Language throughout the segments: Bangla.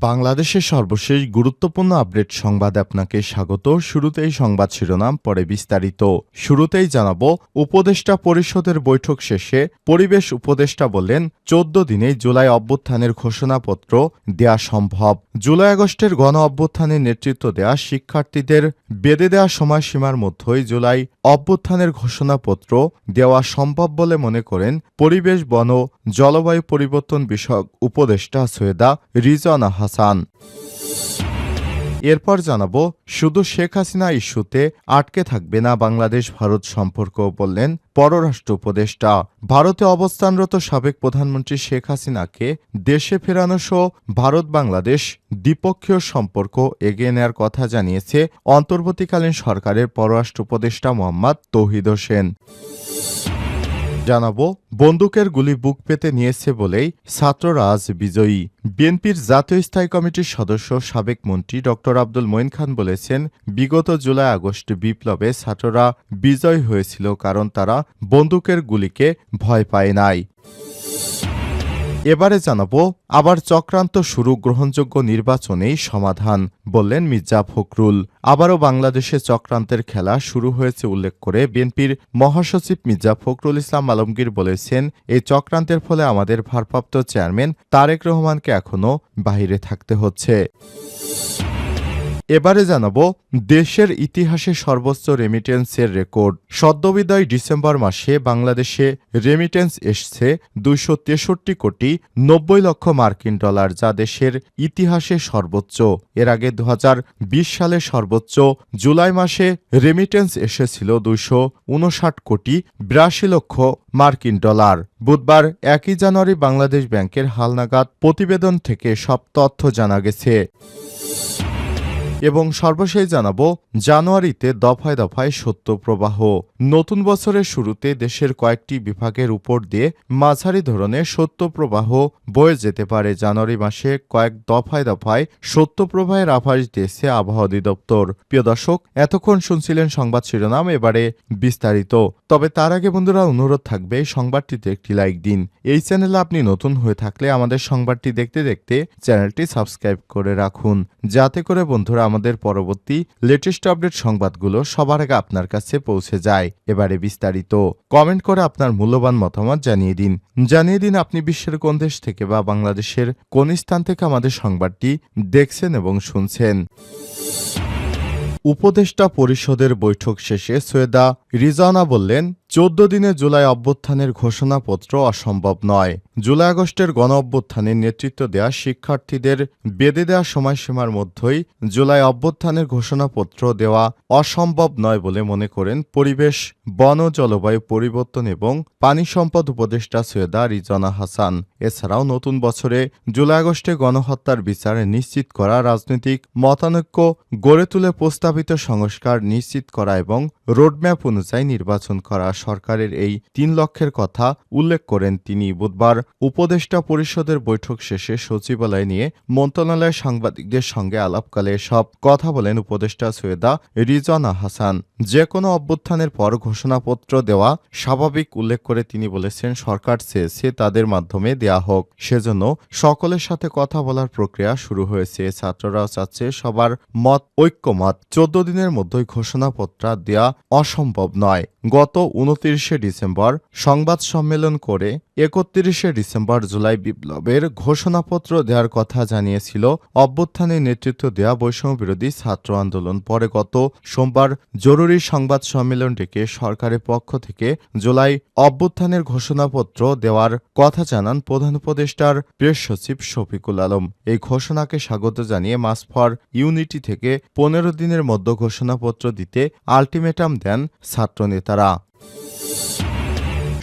বাংলাদেশের সর্বশেষ গুরুত্বপূর্ণ আপডেট সংবাদে আপনাকে স্বাগত। শুরুতেই সংবাদ শিরোনাম, পরে বিস্তারিত। শুরুতেই জানাব, উপদেষ্টা পরিষদের বৈঠক শেষে পরিবেশ উপদেষ্টা বললেন ১৪ দিনেই জুলাই অভ্যুত্থানের ঘোষণাপত্র দেয়া সম্ভব। জুলাই আগস্টের গণ অভ্যুত্থানে নেতৃত্ব দেয়া শিক্ষার্থীদের বেঁধে দেওয়া সময়সীমার মধ্যেই জুলাই অভ্যুত্থানের ঘোষণাপত্র দেওয়া সম্ভব বলে মনে করেন পরিবেশ, বন ও জলবায়ু পরিবর্তন বিষয়ক উপদেষ্টা সৈয়দা রিজওয়ানা হাসান। এরপর জানাব, শুধু শেখ হাসিনা ইস্যুতে আটকে থাকবে না বাংলাদেশ ভারত সম্পর্ক, বললেন পররাষ্ট্র উপদেষ্টা। ভারতে অবস্থানরত সাবেক প্রধানমন্ত্রী শেখ হাসিনাকে দেশে ফেরানো সহ ভারত বাংলাদেশ দ্বিপক্ষীয় সম্পর্ক এগিয়ে নেয়ার কথা জানিয়েছে অন্তর্বর্তীকালীন সরকারের পররাষ্ট্র উপদেষ্টা মোহাম্মদ তৌহিদ হোসেন। জানাবো, বন্দুকের গুলি বুক পেতে নিয়েছে বলেই ছাত্ররা আজ বিজয়ী। বিএনপির জাতীয় স্থায়ী কমিটির সদস্য সাবেক মন্ত্রী ড আব্দুল মঈন খান বলেছেন, বিগত জুলাই আগস্ট বিপ্লবে ছাত্ররা বিজয়ী হয়েছিল কারণ তারা বন্দুকের গুলিকে ভয় পায় নাই। এবারে জানাবো, আবার চক্রান্ত শুরু, গ্রহণযোগ্য নির্বাচনেই সমাধান, বললেন মির্জা ফখরুল। আবারও বাংলাদেশে চক্রান্তের খেলা শুরু হয়েছে উল্লেখ করে বিএনপির মহাসচিব মির্জা ফখরুল ইসলাম আলমগীর বলেছেন, এই চক্রান্তের ফলে আমাদের ভারপ্রাপ্ত চেয়ারম্যান তারেক রহমানকে এখনও বাহিরে থাকতে হচ্ছে। এবারে জানাবো, দেশের ইতিহাসে সর্বোচ্চ রেমিটেন্সের রেকর্ড। সদ্যবিদায়ী ডিসেম্বর মাসে বাংলাদেশে রেমিটেন্স এসছে ২৬৩ কোটি ৯০ লক্ষ মার্কিন ডলার, যা দেশের ইতিহাসে সর্বোচ্চ। এর আগে ২০২০ সালে সর্বোচ্চ জুলাই মাসে রেমিটেন্স এসেছিল ২৫৯ কোটি ৮২ লক্ষ মার্কিন ডলার। বুধবার ১ জানুয়ারি বাংলাদেশ ব্যাংকের হালনাগাদ প্রতিবেদন থেকে সব তথ্য জানা গেছে। এবং সর্বশেষ জানাবো, জানুয়ারিতে দফায় দফায় সত্য প্রবাহ। নতুন বছরের শুরুতে দেশের কয়েকটি বিভাগের উপর দিয়ে মাঝারি ধরনের সত্য প্রবাহ বয়ে যেতে পারে। জানুয়ারি মাসে কয়েক দফায় দফায় সত্য প্রবাহের আভাস দিয়েছে আবহাওয়া অধিদপ্তর। প্রিয় দর্শক, এতক্ষণ শুনছিলেন সংবাদ শিরোনাম, এবারে বিস্তারিত। তবে তার আগে বন্ধুরা, অনুরোধ থাকবে সংবাদটিতে একটি লাইক দিন। এই চ্যানেলে আপনি নতুন হয়ে থাকলে আমাদের সংবাদটি দেখতে দেখতে চ্যানেলটি সাবস্ক্রাইব করে রাখুন, যাতে করে বন্ধুরা আমাদের পরবর্তী লেটেস্ট আপডেট সংবাদগুলো সবার আগে আপনার কাছে পৌঁছে যায়। এবারে বিস্তারিত। কমেন্ট করে আপনার মূল্যবান মতামত জানিয়ে দিন আপনি বিশ্বের কোন দেশ থেকে বা বাংলাদেশের কোন স্থান থেকে আমাদের সংবাদটি দেখছেন এবং শুনছেন। উপদেষ্টা পরিষদের বৈঠক শেষে সৈয়দা রিজওয়ানা বললেন, ১৪ দিনে জুলাই অভ্যুত্থানের ঘোষণাপত্র অসম্ভব নয়। জুলাই আগস্টের গণ অভ্যুত্থানে নেতৃত্ব দেয়া শিক্ষার্থীদের বেঁধে দেওয়া সময়সীমার মধ্যেই জুলাই অভ্যুত্থানের ঘোষণাপত্র দেওয়া অসম্ভব নয় বলে মনে করেন পরিবেশ, বন ও জলবায়ু পরিবর্তন এবং পানি সম্পদ উপদেষ্টা সৈয়দা রিজওয়ানা হাসান। এছাড়াও নতুন বছরে জুলাই আগস্টে গণহত্যার বিচার নিশ্চিত করা, রাজনৈতিক মতানৈক্য গড়ে তুলে প্রস্তাবিত সংস্কার নিশ্চিত করা এবং রোডম্যাপ অনুযায়ী নির্বাচন করা সরকারের এই ৩ লক্ষ্যের কথা উল্লেখ করেন তিনি। বুধবার উপদেষ্টা পরিষদের বৈঠক শেষে সচিবালয় নিয়ে মন্ত্রণালয়ের সাংবাদিকদের সঙ্গে আলাপকালে সব কথা বলেন উপদেষ্টা সৈয়দা রিজওয়ানা হাসান। যে কোনো অভ্যুত্থানের পর ঘোষণাপত্র দেওয়া স্বাভাবিক উল্লেখ করে তিনি বলেছেন, সরকার চেয়েছে তাদের মাধ্যমে দেয়া হোক, সেজন্য সকলের সাথে কথা বলার প্রক্রিয়া শুরু হয়েছে। ছাত্ররাও চাচ্ছে সবার মত ঐক্যমত। ১৪ দিনের মধ্যেই ঘোষণাপত্র দেয়া অসম্ভব নয়। গত ২৯শে ডিসেম্বর সংবাদ সম্মেলন করে ৩১শে ডিসেম্বর জুলাই বিপ্লবের ঘোষণাপত্র দেওয়ার কথা জানিয়েছিল অভ্যুত্থানে নেতৃত্ব দেয়া বৈষম্যবিরোধী ছাত্র আন্দোলন। পরে গত সোমবার জরুরি সংবাদ সম্মেলন ডেকে সরকারের পক্ষ থেকে জুলাই অভ্যুত্থানের ঘোষণাপত্র দেওয়ার কথা জানান প্রধান উপদেষ্টার প্রেস সচিব শফিকুল আলম। এই ঘোষণাকে স্বাগত জানিয়ে মার্চ ফর ইউনিটি থেকে ১৫ দিনের মধ্যে ঘোষণাপত্র দিতে আলটিমেটাম দেন ছাত্রনেতারা।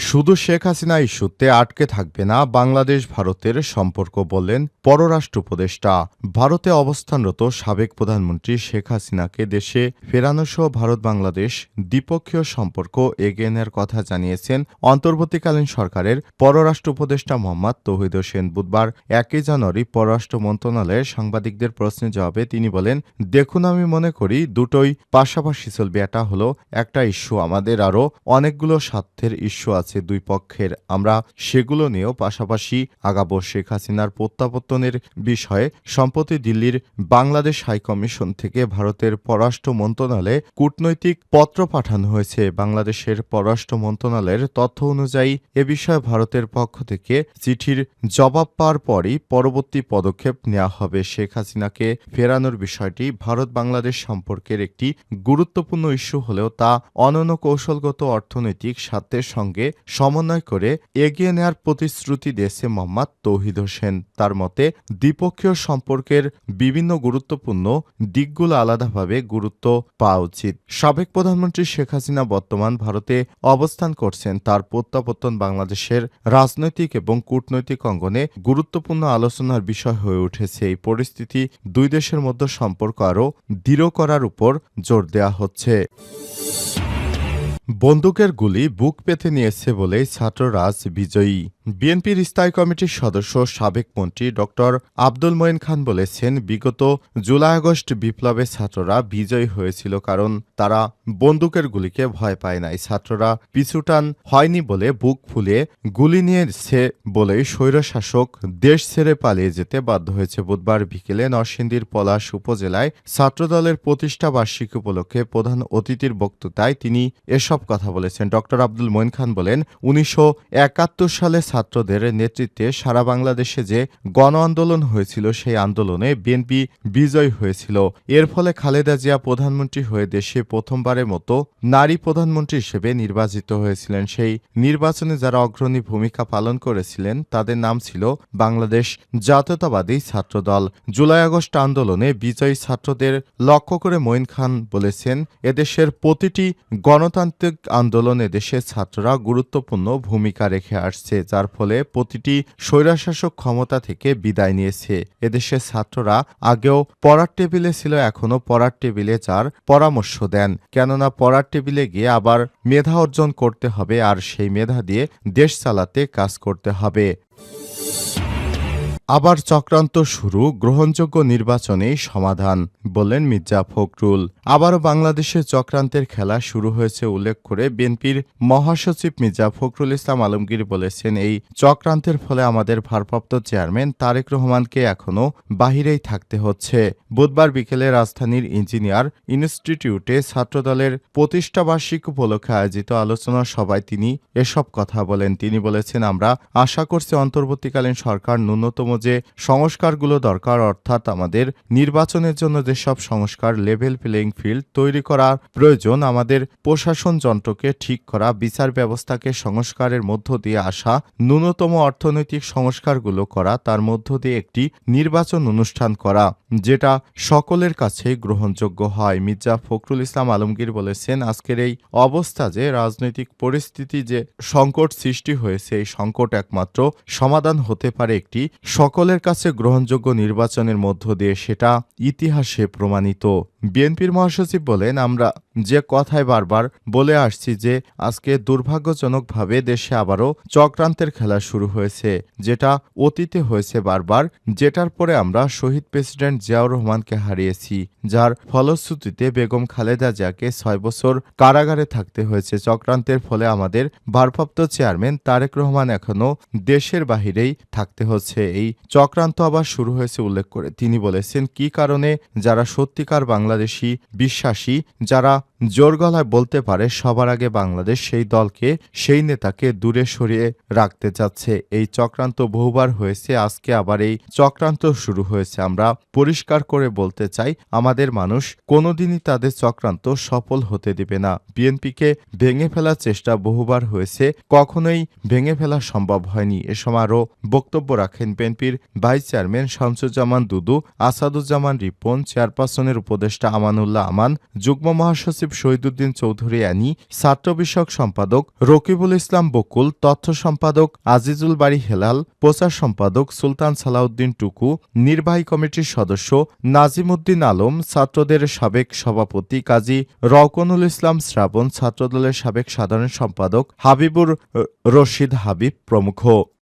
শুধু শেখ হাসিনা ইস্যুতে আটকে থাকবে না বাংলাদেশ ভারতের সম্পর্ক, বললেন পররাষ্ট্র উপদেষ্টা। ভারতে অবস্থানরত সাবেক প্রধানমন্ত্রী শেখ হাসিনাকে দেশে ফেরানো সহ ভারত বাংলাদেশ দ্বিপক্ষীয় সম্পর্ক এগিয়ে নেওয়ার কথা জানিয়েছেন অন্তর্বর্তীকালীন সরকারের পররাষ্ট্র উপদেষ্টা মোহাম্মদ তৌহিদ হোসেন। বুধবার ১ জানুয়ারি পররাষ্ট্র মন্ত্রণালয়ের সাংবাদিকদের প্রশ্নের জবাবে তিনি বলেন, দেখুন, আমি মনে করি দুটোই পাশাপাশি চলবে। এটা হলো একটা ইস্যু, আমাদের আরও অনেকগুলো স্বার্থের ইস্যু আছে। আছে দুই পক্ষের। আমরা সেগুলো নিয়েও পাশাপাশি আগাবো। শেখ হাসিনার প্রত্যাবর্তনের বিষয়ে সম্প্রতি দিল্লির বাংলাদেশ হাইকমিশন থেকে ভারতের পররাষ্ট্র মন্ত্রণালয়ে কূটনৈতিক পত্র পাঠানো হয়েছে। বাংলাদেশের পররাষ্ট্র মন্ত্রণালয়ের তথ্য অনুযায়ী এ বিষয়ে ভারতের পক্ষ থেকে চিঠির জবাব পাওয়ার পরই পরবর্তী পদক্ষেপ নেওয়া হবে। শেখ হাসিনাকে ফেরানোর বিষয়টি ভারত বাংলাদেশ সম্পর্কের একটি গুরুত্বপূর্ণ ইস্যু হলেও তা অনন্য কৌশলগত অর্থনৈতিক স্বার্থের সঙ্গে সমন্বয় করে এগিয়ে নেওয়ার প্রতিশ্রুতি দিয়েছে মোহাম্মদ তৌহিদ হোসেন। তার মতে দ্বিপক্ষীয় সম্পর্কের বিভিন্ন গুরুত্বপূর্ণ দিকগুলো আলাদাভাবে গুরুত্ব পাওয়া উচিত। সাবেক প্রধানমন্ত্রী শেখ হাসিনা বর্তমান ভারতে অবস্থান করছেন। তার প্রত্যাবর্তন বাংলাদেশের রাজনৈতিক এবং কূটনৈতিক অঙ্গনে গুরুত্বপূর্ণ আলোচনার বিষয় হয়ে উঠেছে। এই পরিস্থিতি দুই দেশের মধ্যে সম্পর্ক আরও দৃঢ় করার উপর জোর দেওয়া হচ্ছে। বন্দুকের গুলি বুক পেতে নিয়েছে বলেই ছাত্ররাজ বিজয়ী। বিএনপির স্থায়ী কমিটির সদস্য সাবেক মন্ত্রী ড আব্দুল মঈন খান বলেছেন, বিগত জুলাই আগস্ট বিপ্লবে ছাত্ররা বিজয়ী হয়েছিল কারণ তারা বন্দুকের গুলিকে ভয় পায় নাই। ছাত্ররা পিছুটান হয়নি বলে বুক ফুলিয়ে গুলি নিয়েছে বলেই স্বৈরশাসক দেশ ছেড়ে পালিয়ে যেতে বাধ্য হয়েছে। বুধবার বিকেলে নরসিংদীর পলাশ উপজেলায় ছাত্রদলের প্রতিষ্ঠা বার্ষিকী উপলক্ষে প্রধান অতিথির বক্তৃতায় তিনি এসব কথা বলেছেন। ড আব্দুল মঈন খান বলেন, ১৯৭১ সালে ছাত্রদের নেতৃত্বে সারা বাংলাদেশে যে গণ আন্দোলন হয়েছিল সেই আন্দোলনে বিএনপি বিজয়ী হয়েছিল। এর ফলে খালেদা জিয়া প্রধানমন্ত্রী হয়ে দেশে প্রথমবারের মতো নারী প্রধানমন্ত্রী হিসেবে নির্বাচিত হয়েছিলেন। সেই নির্বাচনে যারা অগ্রণী ভূমিকা পালন করেছিলেন তাদের নাম ছিল বাংলাদেশ জাতীয়তাবাদী ছাত্রদল। জুলাই আগস্ট আন্দোলনে বিজয়ী ছাত্রদের লক্ষ্য করে মঈন খান বলেছেন, এদেশের প্রতিটি গণতান্ত্রিক আন্দোলনে দেশের ছাত্ররা গুরুত্বপূর্ণ ভূমিকা রেখে আসছে, যার ফলে প্রতিটি স্বৈরশাসক ক্ষমতা থেকে বিদায় নিয়েছে। এদেশের ছাত্ররা আগেও পড়ার টেবিলে ছিল, এখনো পড়ার টেবিলে যার পরামর্শ দেন, কেননা পড়ার টেবিলে গিয়ে আবার মেধা অর্জন করতে হবে আর সেই মেধা দিয়ে দেশ চালাতে কাজ করতে হবে। আবার চক্রান্ত শুরু, গ্রহণযোগ্য নির্বাচনেই সমাধান, বললেন মির্জা ফখরুল। আবারও বাংলাদেশে চক্রান্তের খেলা শুরু হয়েছে উল্লেখ করে বিএনপির মহাসচিব মির্জা ফখরুল ইসলাম আলমগীর বলেছেন, এই চক্রান্তের ফলে আমাদের ভারপ্রাপ্ত চেয়ারম্যান তারেক রহমানকে এখনও বাহিরেই থাকতে হচ্ছে। বুধবার বিকেলে রাজধানীর ইঞ্জিনিয়ার ইনস্টিটিউটে ছাত্রদলের প্রতিষ্ঠা বার্ষিকী উপলক্ষে আয়োজিত আলোচনা সভায় তিনি এসব কথা বলেন। তিনি বলেছেন, আমরা আশা করছি অন্তর্বর্তীকালীন সরকার ন্যূনতম যে সংস্কারগুলো দরকার, অর্থাৎ আমাদের নির্বাচনের জন্য যেসব সংস্কার, লেভেল প্লেইং ফিল্ড তৈরি করা প্রয়োজন, আমাদের প্রশাসন যন্ত্রকে ঠিক করা, বিচার ব্যবস্থাকে সংস্কারের মধ্য দিয়ে আসা, ন্যূনতম অর্থনৈতিক সংস্কারগুলো করা, তার মধ্য দিয়ে একটি নির্বাচন অনুষ্ঠান করা যেটা সকলের কাছে গ্রহণযোগ্য হয়। মির্জা ফখরুল ইসলাম আলমগীর বলেছেন, আজকের এই অবস্থা যে রাজনৈতিক পরিস্থিতি যে সংকট সৃষ্টি হয়েছে, এই সংকট একমাত্র সমাধান হতে পারে একটি সকলের কাছে গ্রহণযোগ্য নির্বাচনের মধ্য দিয়ে, সেটা ইতিহাসে প্রমাণিত। বিএনপির মহাসচিব বলেন, আমরা যে কথায় বারবার বলে আসছি যে আজকে দুর্ভাগ্যজনকভাবে দেশে আবারও চক্রান্তের খেলা শুরু হয়েছে, যেটা অতীতে হয়েছে বারবার, যেটার পরে আমরা শহীদ প্রেসিডেন্ট জিয়াউর রহমানকে হারিয়েছি, যার ফলশ্রুতিতে বেগম খালেদা জিয়াকে ৬ বছর কারাগারে থাকতে হয়েছে। চক্রান্তের ফলে আমাদের ভারপ্রাপ্ত চেয়ারম্যান তারেক রহমান এখনও দেশের বাহিরেই থাকতে হচ্ছে। এই চক্রান্ত আবার শুরু হয়েছে উল্লেখ করে তিনি বলেছেন, কি কারণে যারা সত্যিকার বাংলাদেশি বিশ্বাসী, যারা জোর গলায় বলতে পারে সবার আগে বাংলাদেশ, সেই দলকে, সেই নেতাকে দূরে সরিয়ে রাখতে চাচ্ছে। এই চক্রান্ত বহুবার হয়েছে, আজকে আবার এই চক্রান্ত শুরু হয়েছে। আমরা পরিষ্কার করে বলতে চাই, আমাদের মানুষ কোনোদিনই তাদের চক্রান্ত সফল হতে দিবে না। বিএনপিকে ভেঙে ফেলার চেষ্টা বহুবার হয়েছে, কখনোই ভেঙে ফেলা সম্ভব হয়নি। এ সময় আরও বক্তব্য রাখেন বিএনপির ভাইস চেয়ারম্যান শামসুজ্জামান দুদু, আসাদুজ্জামান রিপন, চেয়ারপারসনের উপদেষ্টা আমানুল্লাহ আমান, যুগ্ম মহাসচিব শহীদুদ্দিন চৌধুরী আনি, ছাত্র বিষয়ক সম্পাদক রকিবুল ইসলাম বকুল, তথ্য সম্পাদক আজিজুল বারী হেলাল, প্রচার সম্পাদক সুলতান সালাউদ্দিন টুকু, নির্বাহী কমিটির সদস্য নাজিম উদ্দিন আলম, ছাত্রদের সাবেক সভাপতি কাজী রওকনুল ইসলাম শ্রাবণ, ছাত্রদলের সাবেক সাধারণ সম্পাদক হাবিবুর রশিদ হাবিব প্রমুখ।